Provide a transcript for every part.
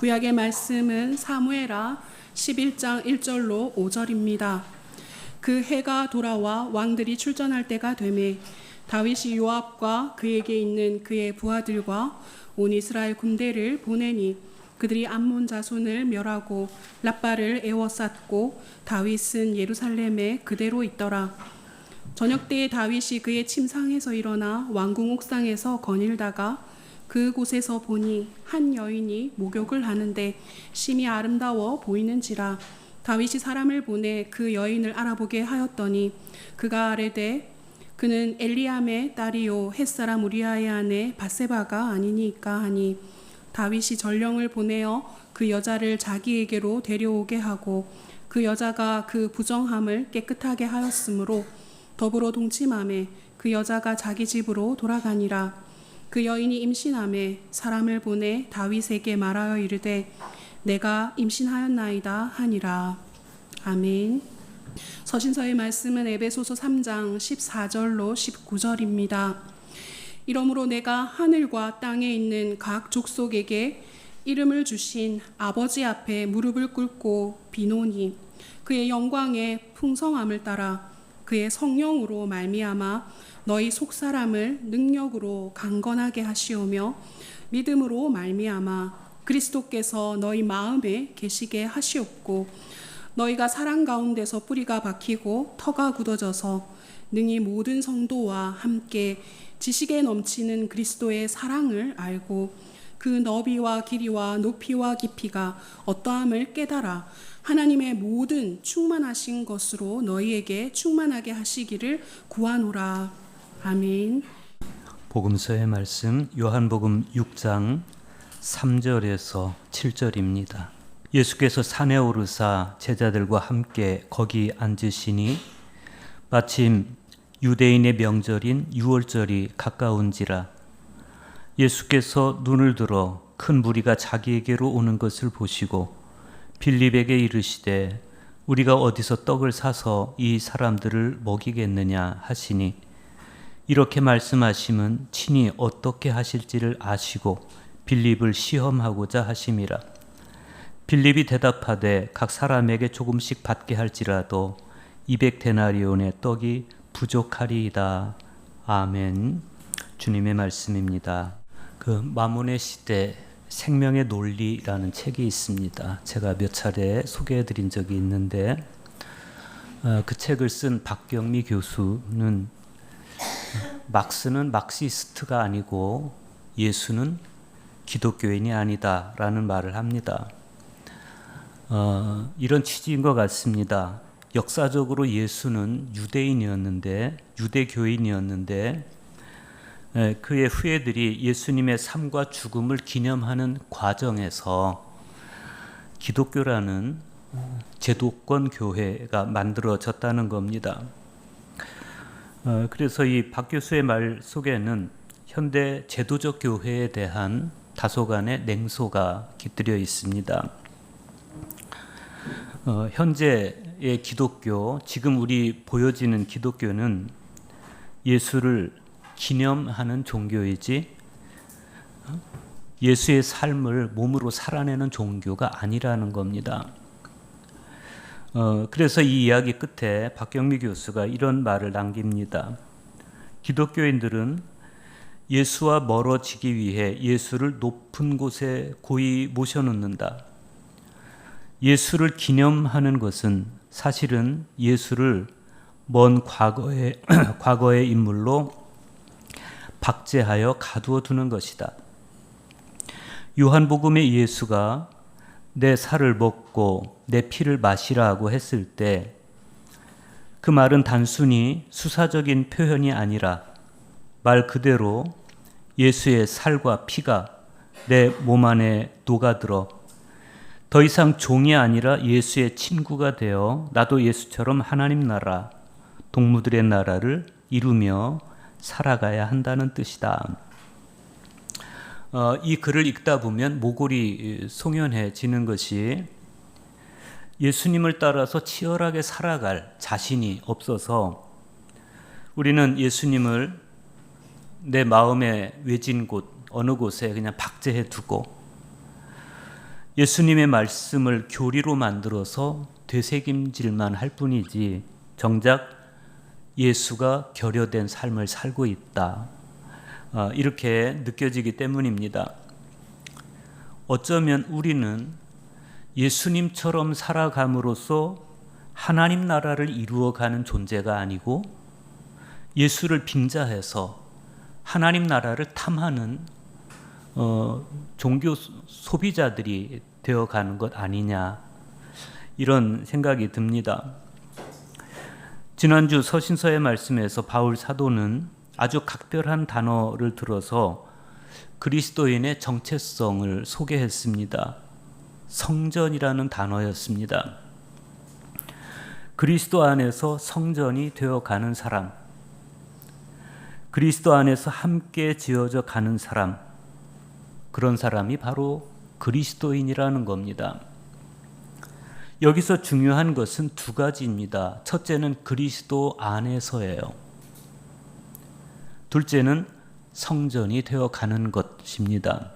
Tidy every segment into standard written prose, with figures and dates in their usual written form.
구약의 말씀은 사무엘하 11장 1절로 5절입니다. 그 해가 돌아와 왕들이 출전할 때가 되매 다윗이 요압과 그에게 있는 그의 부하들과 온 이스라엘 군대를 보내니 그들이 암몬 자손을 멸하고 랍바를 에워쌌고 다윗은 예루살렘에 그대로 있더라. 저녁 때에 다윗이 그의 침상에서 일어나 왕궁 옥상에서 거닐다가 그곳에서 보니 한 여인이 목욕을 하는데 심히 아름다워 보이는지라. 다윗이 사람을 보내 그 여인을 알아보게 하였더니 그가 아뢰되 그는 엘리암의 딸이요 햇사람 우리아의 아내 밧세바가 아니니까 하니 다윗이 전령을 보내어 그 여자를 자기에게로 데려오게 하고 그 여자가 그 부정함을 깨끗하게 하였으므로 더불어 동침하매 그 여자가 자기 집으로 돌아가니라. 그 여인이 임신하매 사람을 보내 다윗에게 말하여 이르되 내가 임신하였나이다 하니라. 아멘. 서신서의 말씀은 에베소서 3장 14절로 19절입니다. 이러므로 내가 하늘과 땅에 있는 각 족속에게 이름을 주신 아버지 앞에 무릎을 꿇고 비노니 그의 영광의 풍성함을 따라 그의 성령으로 말미암아 너희 속사람을 능력으로 강건하게 하시오며 믿음으로 말미암아 그리스도께서 너희 마음에 계시게 하시옵고 너희가 사랑 가운데서 뿌리가 박히고 터가 굳어져서 능히 모든 성도와 함께 지식에 넘치는 그리스도의 사랑을 알고 그 너비와 길이와 높이와 깊이가 어떠함을 깨달아 하나님의 모든 충만하신 것으로 너희에게 충만하게 하시기를 구하노라. 아멘. 복음서의 말씀 요한복음 6장 3절에서 7절입니다. 예수께서 산에 오르사 제자들과 함께 거기 앉으시니 마침 유대인의 명절인 유월절이 가까운지라. 예수께서 눈을 들어 큰 무리가 자기에게로 오는 것을 보시고 빌립에게 이르시되 우리가 어디서 떡을 사서 이 사람들을 먹이겠느냐 하시니 이렇게 말씀하심은 친히 어떻게 하실지를 아시고 빌립을 시험하고자 하심이라. 빌립이 대답하되 각 사람에게 조금씩 받게 할지라도 200데나리온의 떡이 부족하리이다. 아멘. 주님의 말씀입니다. 그 마몬의 시대 생명의 논리라는 책이 있습니다. 제가 몇 차례 소개해드린 적이 있는데 그 책을 쓴 박경미 교수는 막스는 막시스트가 아니고 예수는 기독교인이 아니다라는 말을 합니다. 이런 취지인 것 같습니다. 역사적으로 예수는 유대인이었는데 유대교인이었는데 그의 후예들이 예수님의 삶과 죽음을 기념하는 과정에서 기독교라는 제도권 교회가 만들어졌다는 겁니다. 그래서 이 박 교수의 말 속에는 현대 제도적 교회에 대한 다소간의 냉소가 깃들여 있습니다. 현재의 기독교, 지금 우리 보여지는 기독교는 예수를 기념하는 종교이지 예수의 삶을 몸으로 살아내는 종교가 아니라는 겁니다. 그래서 이 이야기 끝에 박경미 교수가 이런 말을 남깁니다. 기독교인들은 예수와 멀어지기 위해 예수를 높은 곳에 고이 모셔놓는다. 예수를 기념하는 것은 사실은 예수를 먼 과거의 인물로 박제하여 가두어 두는 것이다. 요한복음의 예수가 내 살을 먹고 내 피를 마시라고 했을 때 그 말은 단순히 수사적인 표현이 아니라 말 그대로 예수의 살과 피가 내 몸 안에 녹아들어 더 이상 종이 아니라 예수의 친구가 되어 나도 예수처럼 하나님 나라, 동무들의 나라를 이루며 살아가야 한다는 뜻이다. 이 글을 읽다 보면 모골이 송연해지는 것이 예수님을 따라서 치열하게 살아갈 자신이 없어서 우리는 예수님을 내 마음의 외진 곳, 어느 곳에 그냥 박제해 두고 예수님의 말씀을 교리로 만들어서 되새김질만 할 뿐이지 정작 예수가 결여된 삶을 살고 있다. 이렇게 느껴지기 때문입니다. 어쩌면 우리는 예수님처럼 살아감으로써 하나님 나라를 이루어가는 존재가 아니고 예수를 빙자해서 하나님 나라를 탐하는 종교 소비자들이 되어가는 것 아니냐, 이런 생각이 듭니다. 지난주 서신서의 말씀에서 바울 사도는 아주 각별한 단어를 들어서 그리스도인의 정체성을 소개했습니다. 성전이라는 단어였습니다. 그리스도 안에서 성전이 되어가는 사람, 그리스도 안에서 함께 지어져 가는 사람, 그런 사람이 바로 그리스도인이라는 겁니다. 여기서 중요한 것은 두 가지입니다. 첫째는 그리스도 안에서예요. 둘째는 성전이 되어가는 것입니다.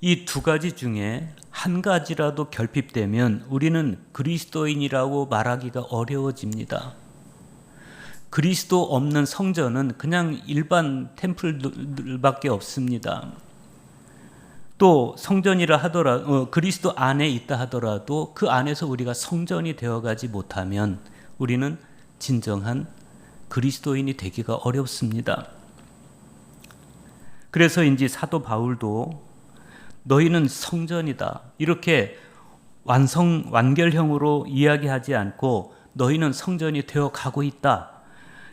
이 두 가지 중에 한 가지라도 결핍되면 우리는 그리스도인이라고 말하기가 어려워집니다. 그리스도 없는 성전은 그냥 일반 템플들밖에 없습니다. 또 성전이라 하더라도 그리스도 안에 있다 하더라도 그 안에서 우리가 성전이 되어가지 못하면 우리는 진정한 그리스도인이 되기가 어렵습니다. 그래서인지 사도 바울도 너희는 성전이다 이렇게 완결형으로 이야기하지 않고 너희는 성전이 되어 가고 있다,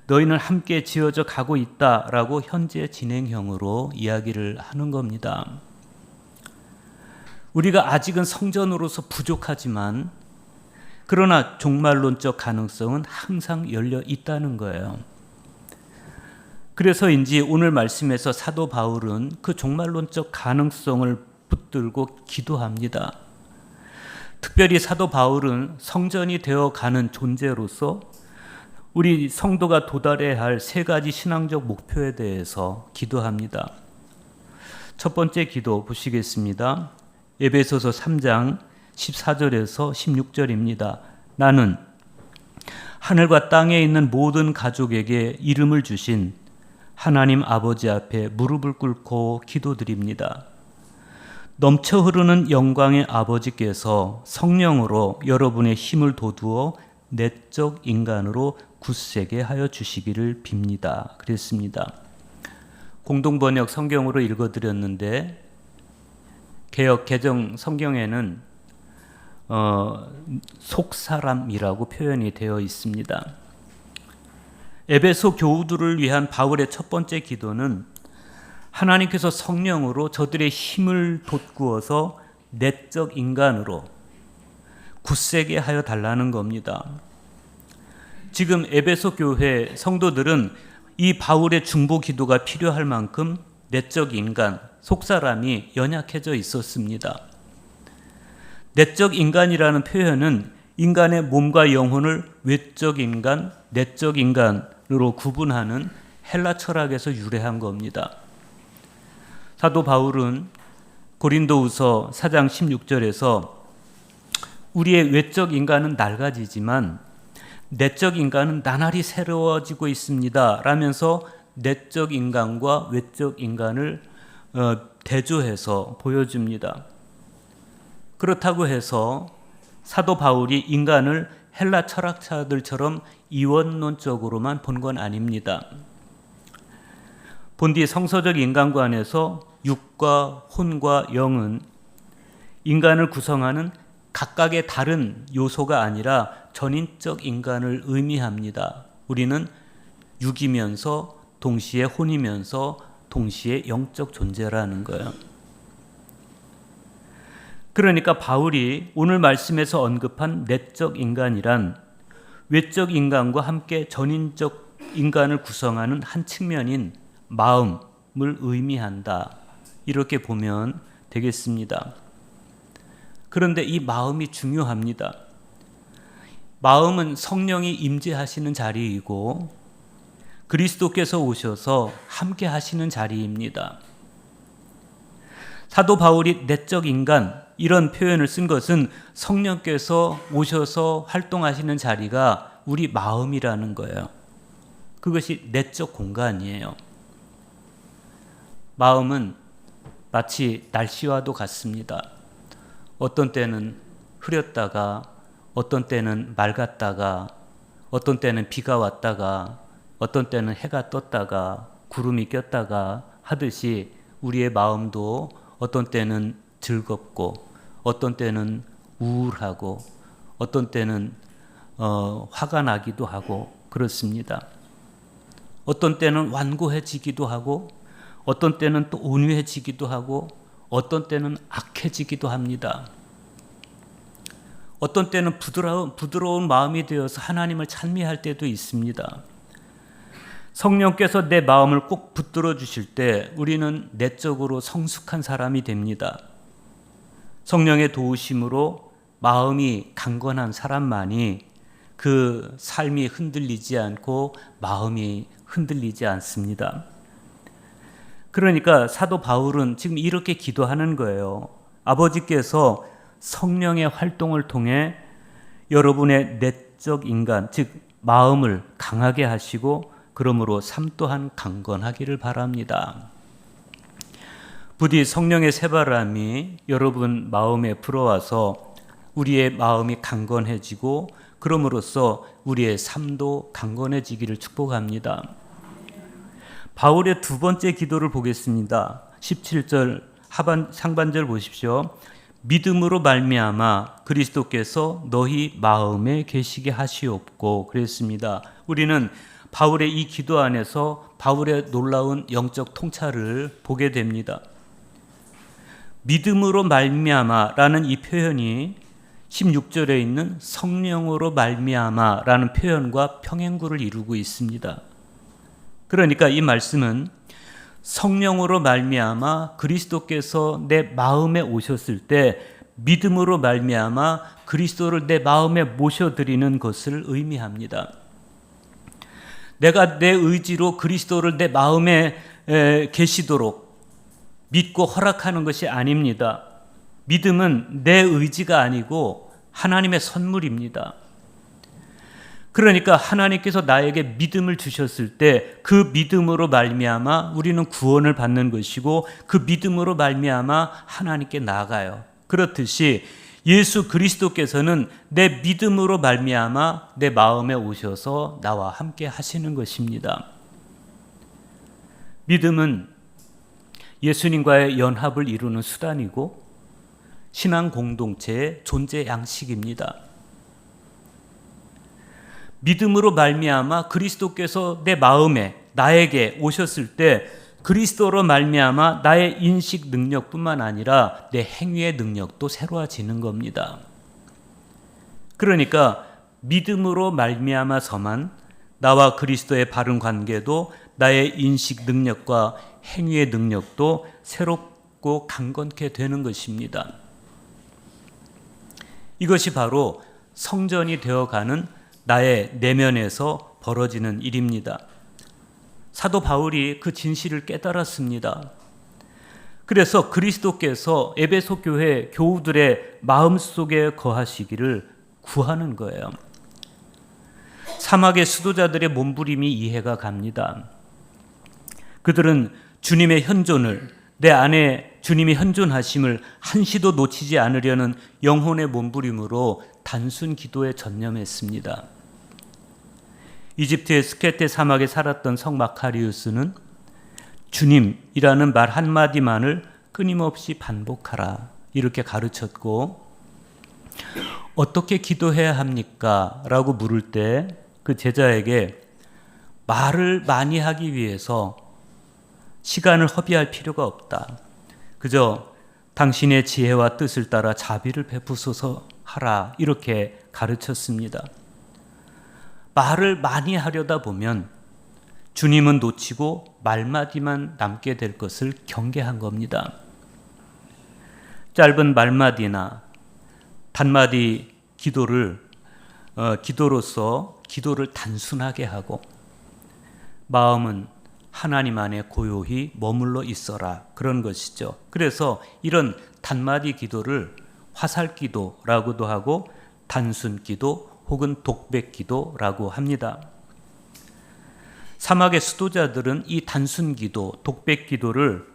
너희는 함께 지어져 가고 있다라고 현재 진행형으로 이야기를 하는 겁니다. 우리가 아직은 성전으로서 부족하지만 그러나 종말론적 가능성은 항상 열려 있다는 거예요. 그래서인지 오늘 말씀에서 사도 바울은 그 종말론적 가능성을 붙들고 기도합니다. 특별히 사도 바울은 성전이 되어가는 존재로서 우리 성도가 도달해야 할 세 가지 신앙적 목표에 대해서 기도합니다. 첫 번째 기도 보시겠습니다. 에베소서 3장 14절에서 16절입니다. 나는 하늘과 땅에 있는 모든 가족에게 이름을 주신 하나님 아버지 앞에 무릎을 꿇고 기도드립니다. 넘쳐 흐르는 영광의 아버지께서 성령으로 여러분의 힘을 돋우어 내적 인간으로 굳세게 하여 주시기를 빕니다. 그랬습니다. 공동번역 성경으로 읽어드렸는데 개역 개정 성경에는 속사람이라고 표현이 되어 있습니다. 에베소 교우들을 위한 바울의 첫 번째 기도는 하나님께서 성령으로 저들의 힘을 돋구어서 내적 인간으로 굳세게 하여 달라는 겁니다. 지금 에베소 교회 성도들은 이 바울의 중보 기도가 필요할 만큼 내적 인간, 속사람이 연약해져 있었습니다. 내적 인간이라는 표현은 인간의 몸과 영혼을 외적 인간, 내적 인간으로 구분하는 헬라 철학에서 유래한 겁니다. 사도 바울은 고린도후서 4장 16절에서 우리의 외적 인간은 낡아지지만 내적 인간은 나날이 새로워지고 있습니다 라면서 내적 인간과 외적 인간을 대조해서 보여줍니다. 그렇다고 해서 사도 바울이 인간을 헬라 철학자들처럼 이원론적으로만 본 건 아닙니다. 본디 성서적 인간관에서 육과 혼과 영은 인간을 구성하는 각각의 다른 요소가 아니라 전인적 인간을 의미합니다. 우리는 육이면서 동시에 혼이면서 동시에 영적 존재라는 거예요. 그러니까 바울이 오늘 말씀에서 언급한 내적 인간이란 외적 인간과 함께 전인적 인간을 구성하는 한 측면인 마음을 의미한다. 이렇게 보면 되겠습니다. 그런데 이 마음이 중요합니다. 마음은 성령이 임재하시는 자리이고 그리스도께서 오셔서 함께 하시는 자리입니다. 사도 바울이 내적 인간 이런 표현을 쓴 것은 성령께서 오셔서 활동하시는 자리가 우리 마음이라는 거예요. 그것이 내적 공간이에요. 마음은 마치 날씨와도 같습니다. 어떤 때는 흐렸다가, 어떤 때는 맑았다가, 어떤 때는 비가 왔다가, 어떤 때는 해가 떴다가, 구름이 꼈다가 하듯이 우리의 마음도 어떤 때는 즐겁고, 어떤 때는 우울하고, 어떤 때는 화가 나기도 하고 그렇습니다. 어떤 때는 완고해지기도 하고, 어떤 때는 또 온유해지기도 하고, 어떤 때는 악해지기도 합니다. 어떤 때는 부드러운 마음이 되어서 하나님을 찬미할 때도 있습니다. 성령께서 내 마음을 꼭 붙들어 주실 때 우리는 내적으로 성숙한 사람이 됩니다. 성령의 도우심으로 마음이 강건한 사람만이 그 삶이 흔들리지 않고 마음이 흔들리지 않습니다. 그러니까 사도 바울은 지금 이렇게 기도하는 거예요. 아버지께서 성령의 활동을 통해 여러분의 내적 인간, 즉 마음을 강하게 하시고 그러므로 삶 또한 강건하기를 바랍니다. 부디 성령의 새바람이 여러분 마음에 불어와서 우리의 마음이 강건해지고 그럼으로써 우리의 삶도 강건해지기를 축복합니다. 바울의 두 번째 기도를 보겠습니다. 17절 상반절 보십시오. 믿음으로 말미암아 그리스도께서 너희 마음에 계시게 하시옵고 그랬습니다. 우리는 바울의 이 기도 안에서 바울의 놀라운 영적 통찰을 보게 됩니다. 믿음으로 말미암아라는 이 표현이 16절에 있는 성령으로 말미암아라는 표현과 평행구를 이루고 있습니다. 그러니까 이 말씀은 성령으로 말미암아 그리스도께서 내 마음에 오셨을 때 믿음으로 말미암아 그리스도를 내 마음에 모셔드리는 것을 의미합니다. 내가 내 의지로 그리스도를 내 마음에 계시도록 믿고 허락하는 것이 아닙니다. 믿음은 내 의지가 아니고 하나님의 선물입니다. 그러니까 하나님께서 나에게 믿음을 주셨을 때 그 믿음으로 말미암아 우리는 구원을 받는 것이고 그 믿음으로 말미암아 하나님께 나아가요. 그렇듯이 예수 그리스도께서는 내 믿음으로 말미암아 내 마음에 오셔서 나와 함께 하시는 것입니다. 믿음은 예수님과의 연합을 이루는 수단이고 신앙 공동체의 존재 양식입니다. 믿음으로 말미암아 그리스도께서 내 마음에 나에게 오셨을 때 그리스도로 말미암아 나의 인식 능력뿐만 아니라 내 행위의 능력도 새로워지는 겁니다. 그러니까 믿음으로 말미암아서만 나와 그리스도의 바른 관계도 나의 인식 능력과 행위의 능력도 새롭고 강건케 되는 것입니다. 이것이 바로 성전이 되어가는 나의 내면에서 벌어지는 일입니다. 사도 바울이 그 진실을 깨달았습니다. 그래서 그리스도께서 에베소 교회 교우들의 마음속에 거하시기를 구하는 거예요. 사막의 수도자들의 몸부림이 이해가 갑니다. 그들은 주님의 현존을, 내 안에 주님이 현존하심을 한시도 놓치지 않으려는 영혼의 몸부림으로 단순 기도에 전념했습니다. 이집트의 스케테 사막에 살았던 성 마카리우스는 주님이라는 말 한마디만을 끊임없이 반복하라 이렇게 가르쳤고, 어떻게 기도해야 합니까? 라고 물을 때 그 제자에게 말을 많이 하기 위해서 시간을 허비할 필요가 없다. 그저 당신의 지혜와 뜻을 따라 자비를 베푸소서 하라 이렇게 가르쳤습니다. 말을 많이 하려다 보면 주님은 놓치고 말마디만 남게 될 것을 경계한 겁니다. 짧은 말마디나 단마디 기도로서 기도를 단순하게 하고 마음은 하나님 안에 고요히 머물러 있어라, 그런 것이죠. 그래서 이런 단마디 기도를 화살 기도라고도 하고 단순 기도 혹은 독백 기도라고 합니다. 사막의 수도자들은 이 단순 기도, 독백 기도를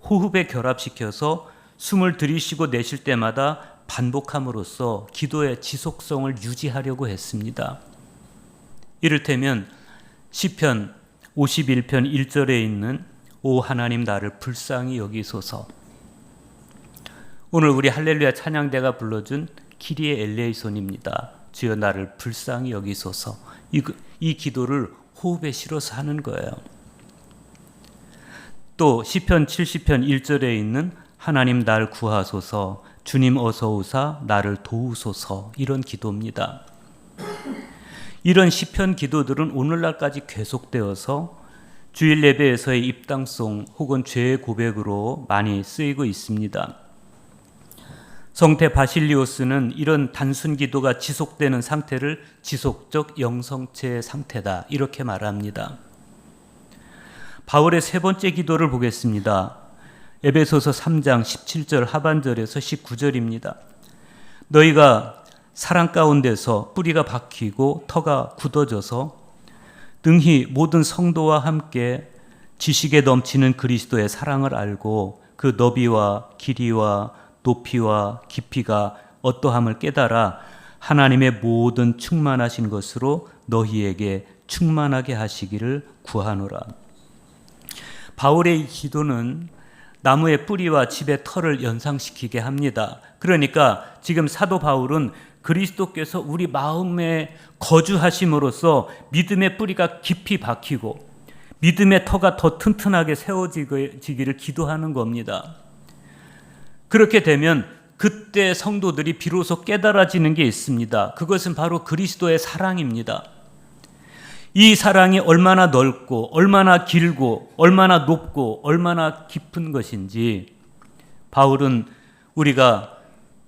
호흡에 결합시켜서 숨을 들이쉬고 내쉴 때마다 반복함으로써 기도의 지속성을 유지하려고 했습니다. 이를테면 시편 51편 1절에 있는 오 하나님 나를 불쌍히 여기소서. 오늘 우리 할렐루야 찬양대가 불러준 키리에 엘레이손입니다. 주여 나를 불쌍히 여기소서. 이 기도를 호흡에 실어서 하는 거예요. 또 시편 70편 1절에 있는 하나님 날 구하소서, 주님 어서 오사 나를 도우소서, 이런 기도입니다. 이런 시편 기도들은 오늘날까지 계속되어서 주일 예배에서의 입당송 혹은 죄의 고백으로 많이 쓰이고 있습니다. 성태 바실리오스는 이런 단순 기도가 지속되는 상태를 지속적 영성체의 상태다, 이렇게 말합니다. 바울의 세 번째 기도를 보겠습니다. 에베소서 3장 17절 하반절에서 19절입니다. 너희가 사랑 가운데서 뿌리가 박히고 터가 굳어져서 능히 모든 성도와 함께 지식에 넘치는 그리스도의 사랑을 알고 그 너비와 길이와 높이와 깊이가 어떠함을 깨달아 하나님의 모든 충만하신 것으로 너희에게 충만하게 하시기를 구하노라. 바울의 이 기도는 나무의 뿌리와 집의 털을 연상시키게 합니다. 그러니까 지금 사도 바울은 그리스도께서 우리 마음에 거주하심으로써 믿음의 뿌리가 깊이 박히고 믿음의 터가 더 튼튼하게 세워지기를 기도하는 겁니다. 그렇게 되면 그때 성도들이 비로소 깨달아지는 게 있습니다. 그것은 바로 그리스도의 사랑입니다. 이 사랑이 얼마나 넓고 얼마나 길고 얼마나 높고 얼마나 깊은 것인지 바울은 우리가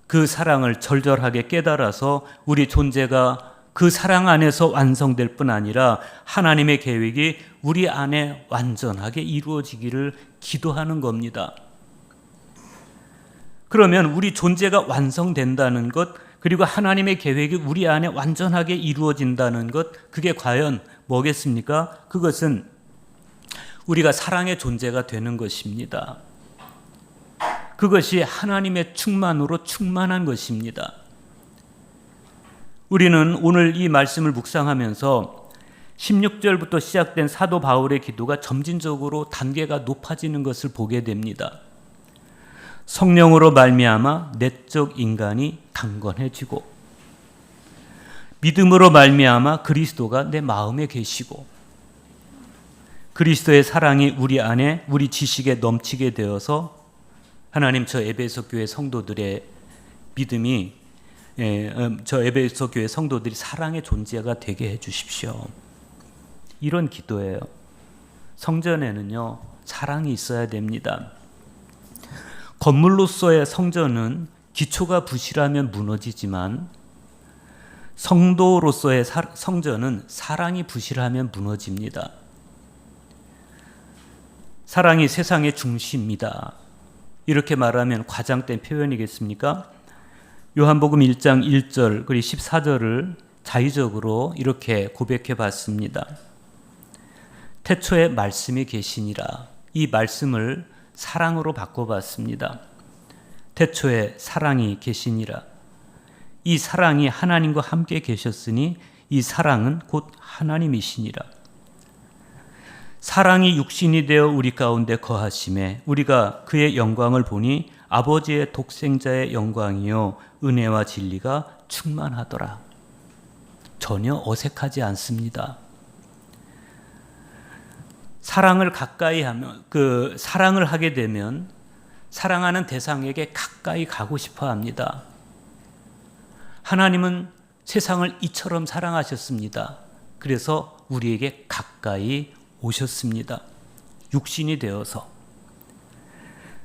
그 사랑을 절절하게 깨달아서 우리 존재가 그 사랑 안에서 완성될 뿐 아니라 하나님의 계획이 우리 안에 완전하게 이루어지기를 기도하는 겁니다. 그러면 우리 존재가 완성된다는 것, 그리고 하나님의 계획이 우리 안에 완전하게 이루어진다는 것, 그게 과연 뭐겠습니까? 그것은 우리가 사랑의 존재가 되는 것입니다. 그것이 하나님의 충만으로 충만한 것입니다. 우리는 오늘 이 말씀을 묵상하면서 16절부터 시작된 사도 바울의 기도가 점진적으로 단계가 높아지는 것을 보게 됩니다. 성령으로 말미암아 내적 인간이 강건해지고, 믿음으로 말미암아 그리스도가 내 마음에 계시고, 그리스도의 사랑이 우리 안에 우리 지식에 넘치게 되어서 하나님 저 에베소 교회 성도들의 믿음이 저 에베소 교회 성도들이 사랑의 존재가 되게 해주십시오. 이런 기도예요. 성전에는요 사랑이 있어야 됩니다. 건물로서의 성전은 기초가 부실하면 무너지지만 성도로서의 성전은 사랑이 부실하면 무너집니다. 사랑이 세상의 중심이다, 이렇게 말하면 과장된 표현이겠습니까? 요한복음 1장 1절 그리고 14절을 자의적으로 이렇게 고백해 봤습니다. 태초에 말씀이 계시니라. 이 말씀을 사랑으로 바꿔봤습니다. 태초에 사랑이 계시니라. 이 사랑이 하나님과 함께 계셨으니 이 사랑은 곧 하나님이시니라. 사랑이 육신이 되어 우리 가운데 거하심에 우리가 그의 영광을 보니 아버지의 독생자의 영광이요 은혜와 진리가 충만하더라. 전혀 어색하지 않습니다. 사랑을 가까이 하면, 사랑을 하게 되면 사랑하는 대상에게 가까이 가고 싶어 합니다. 하나님은 세상을 이처럼 사랑하셨습니다. 그래서 우리에게 가까이 오셨습니다. 육신이 되어서.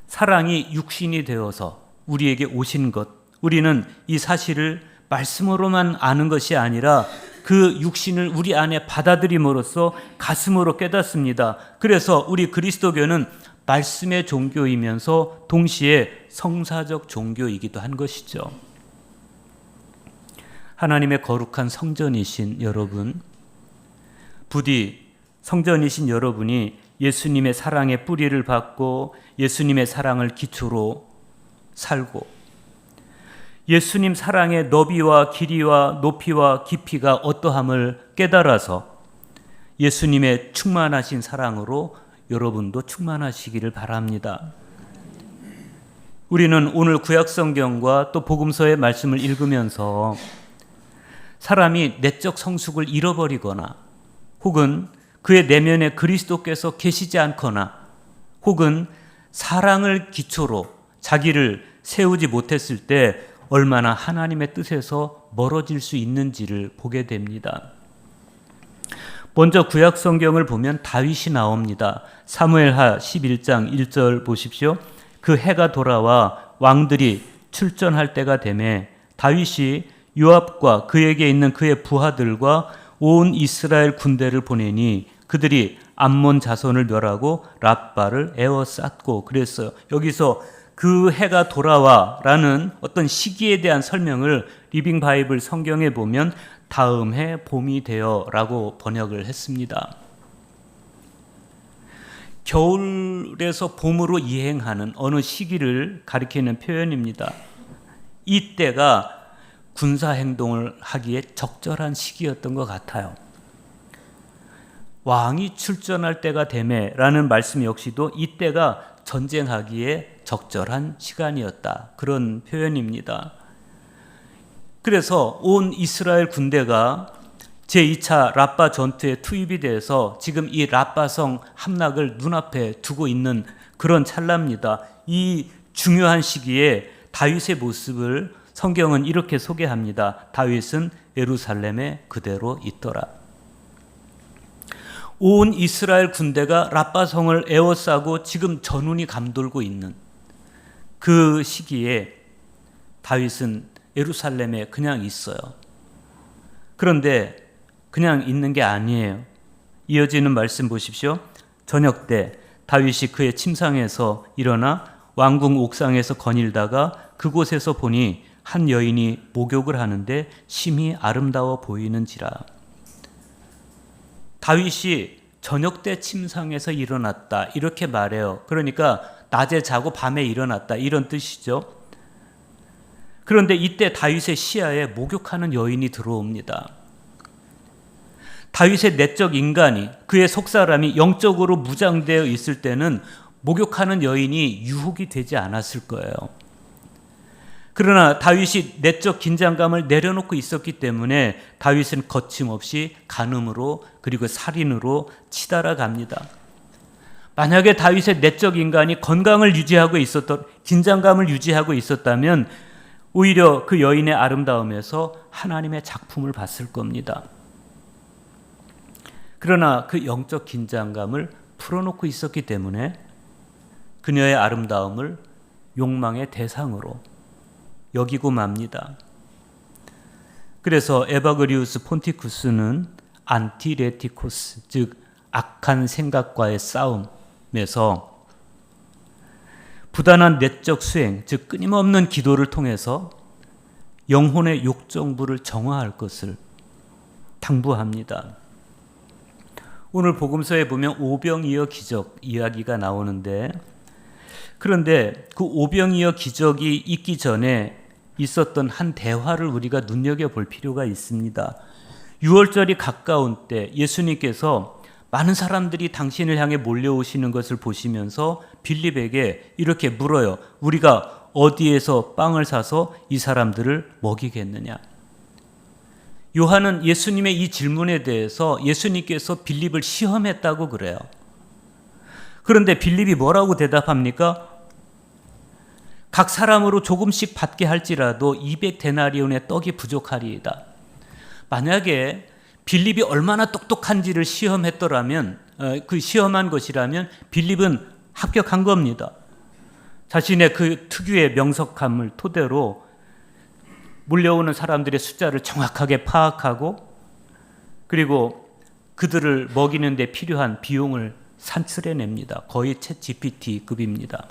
사랑이 육신이 되어서 우리에게 오신 것, 우리는 이 사실을 말씀으로만 아는 것이 아니라 그 육신을 우리 안에 받아들임으로써 가슴으로 깨닫습니다. 그래서 우리 그리스도교는 말씀의 종교이면서 동시에 성사적 종교이기도 한 것이죠. 하나님의 거룩한 성전이신 여러분, 부디 성전이신 여러분이 예수님의 사랑의 뿌리를 받고 예수님의 사랑을 기초로 살고 예수님 사랑의 너비와 길이와 높이와 깊이가 어떠함을 깨달아서 예수님의 충만하신 사랑으로 여러분도 충만하시기를 바랍니다. 우리는 오늘 구약성경과 또 복음서의 말씀을 읽으면서 사람이 내적 성숙을 잃어버리거나 혹은 그의 내면에 그리스도께서 계시지 않거나 혹은 사랑을 기초로 자기를 세우지 못했을 때 얼마나 하나님의 뜻에서 멀어질 수 있는지를 보게 됩니다. 먼저 구약 성경을 보면 다윗이 나옵니다. 사무엘하 11장 1절 보십시오. 그 해가 돌아와 왕들이 출전할 때가 되매 다윗이 요압과 그에게 있는 그의 부하들과 온 이스라엘 군대를 보내니 그들이 암몬 자손을 멸하고 랍바를 에워쌌고 그랬어요. 여기서 그 해가 돌아와라는 어떤 시기에 대한 설명을 리빙 바이블 성경에 보면 다음 해 봄이 되어라고 번역을 했습니다. 겨울에서 봄으로 이행하는 어느 시기를 가리키는 표현입니다. 이때가 군사 행동을 하기에 적절한 시기였던 것 같아요. 왕이 출전할 때가 되매라는 말씀 역시도 이때가 전쟁하기에 적절한 시간이었다. 그런 표현입니다. 그래서 온 이스라엘 군대가 제2차 랍바 전투에 투입이 돼서 지금 이 랍바성 함락을 눈앞에 두고 있는 그런 찰나입니다. 이 중요한 시기에 다윗의 모습을 성경은 이렇게 소개합니다. 다윗은 예루살렘에 그대로 있더라. 온 이스라엘 군대가 랍바성을 에워싸고 지금 전운이 감돌고 있는 그 시기에 다윗은 예루살렘에 그냥 있어요. 그런데 그냥 있는 게 아니에요. 이어지는 말씀 보십시오. 저녁 때 다윗이 그의 침상에서 일어나 왕궁 옥상에서 거닐다가 그곳에서 보니 한 여인이 목욕을 하는데 심히 아름다워 보이는지라. 다윗이 저녁 때 침상에서 일어났다 이렇게 말해요. 그러니까 낮에 자고 밤에 일어났다 이런 뜻이죠. 그런데 이때 다윗의 시야에 목욕하는 여인이 들어옵니다. 다윗의 내적 인간이 그의 속사람이 영적으로 무장되어 있을 때는 목욕하는 여인이 유혹이 되지 않았을 거예요. 그러나 다윗이 내적 긴장감을 내려놓고 있었기 때문에 다윗은 거침없이 간음으로 그리고 살인으로 치달아 갑니다. 만약에 다윗의 내적 인간이 건강을 유지하고 긴장감을 유지하고 있었다면 오히려 그 여인의 아름다움에서 하나님의 작품을 봤을 겁니다. 그러나 그 영적 긴장감을 풀어놓고 있었기 때문에 그녀의 아름다움을 욕망의 대상으로 여기고 맙니다. 그래서 에바그리우스 폰티쿠스는 안티레티코스, 즉 악한 생각과의 싸움에서 부단한 내적 수행, 즉 끊임없는 기도를 통해서 영혼의 욕정부를 정화할 것을 당부합니다. 오늘 복음서에 보면 오병이어 기적 이야기가 나오는데, 그런데 그 오병이어 기적이 있기 전에 있었던 한 대화를 우리가 눈여겨볼 필요가 있습니다. 유월절이 가까운 때 예수님께서 많은 사람들이 당신을 향해 몰려오시는 것을 보시면서 빌립에게 이렇게 물어요. 우리가 어디에서 빵을 사서 이 사람들을 먹이겠느냐? 요한은 예수님의 이 질문에 대해서 예수님께서 빌립을 시험했다고 그래요. 그런데 빌립이 뭐라고 대답합니까? 각 사람으로 조금씩 받게 할지라도 200데나리온의 떡이 부족하리이다. 만약에 빌립이 얼마나 똑똑한지를 시험했더라면, 그 시험한 것이라면 빌립은 합격한 겁니다. 자신의 그 특유의 명석함을 토대로 몰려오는 사람들의 숫자를 정확하게 파악하고 그리고 그들을 먹이는 데 필요한 비용을 산출해냅니다. 거의 챗 GPT급입니다.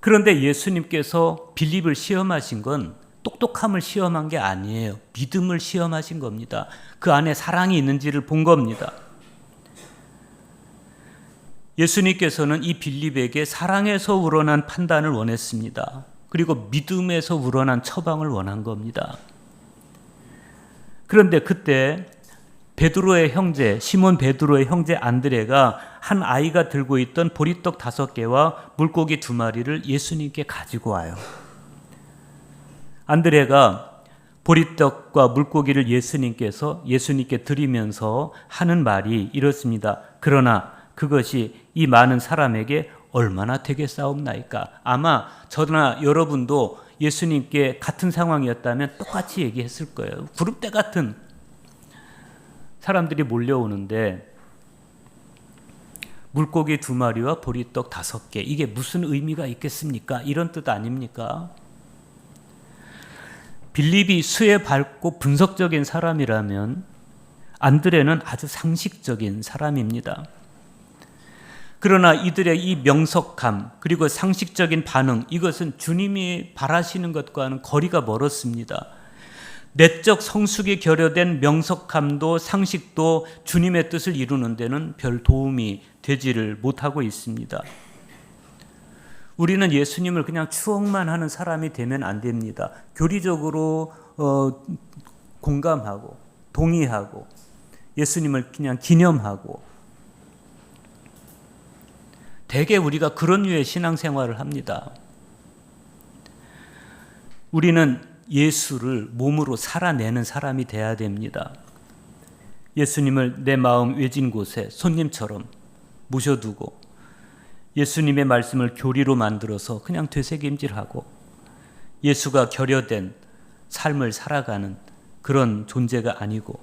그런데 예수님께서 빌립을 시험하신 건 똑똑함을 시험한 게 아니에요. 믿음을 시험하신 겁니다. 그 안에 사랑이 있는지를 본 겁니다. 예수님께서는 이 빌립에게 사랑에서 우러난 판단을 원했습니다. 그리고 믿음에서 우러난 처방을 원한 겁니다. 그런데 그때 베드로의 형제, 시몬 베드로의 형제 안드레가 한 아이가 들고 있던 보리떡 5개와 물고기 2마리를 예수님께 가지고 와요. 안드레가 보리떡과 물고기를 예수님께 드리면서 하는 말이 이렇습니다. 그러나 그것이 이 많은 사람에게 얼마나 되겠사옵나이까. 아마 저나 여러분도 예수님께 같은 상황이었다면 똑같이 얘기했을 거예요. 구름대 같은 사람들이 몰려오는데 물고기 2마리와 보리떡 5개, 이게 무슨 의미가 있겠습니까? 이런 뜻 아닙니까? 빌립이 수에 밝고 분석적인 사람이라면 안드레는 아주 상식적인 사람입니다. 그러나 이들의 이 명석함 그리고 상식적인 반응, 이것은 주님이 바라시는 것과는 거리가 멀었습니다. 내적 성숙이 결여된 명석함도 상식도 주님의 뜻을 이루는 데는 별 도움이 되지를 못하고 있습니다. 우리는 예수님을 그냥 추억만 하는 사람이 되면 안 됩니다. 교리적으로 공감하고 동의하고 예수님을 그냥 기념하고, 대개 우리가 그런 류의 신앙생활을 합니다. 우리는 예수를 몸으로 살아내는 사람이 돼야 됩니다. 예수님을 내 마음 외진 곳에 손님처럼 모셔두고 예수님의 말씀을 교리로 만들어서 그냥 되새김질하고 예수가 결여된 삶을 살아가는 그런 존재가 아니고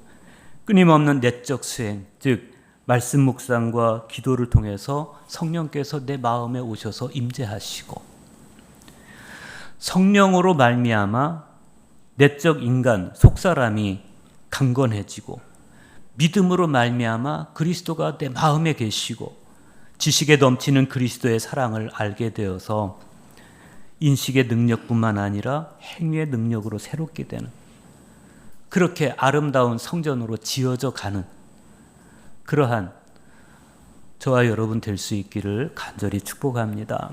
끊임없는 내적 수행, 즉 말씀 묵상과 기도를 통해서 성령께서 내 마음에 오셔서 임재하시고 성령으로 말미암아 내적 인간, 속사람이 강건해지고 믿음으로 말미암아 그리스도가 내 마음에 계시고 지식에 넘치는 그리스도의 사랑을 알게 되어서 인식의 능력뿐만 아니라 행위의 능력으로 새롭게 되는, 그렇게 아름다운 성전으로 지어져 가는 그러한 저와 여러분 될 수 있기를 간절히 축복합니다.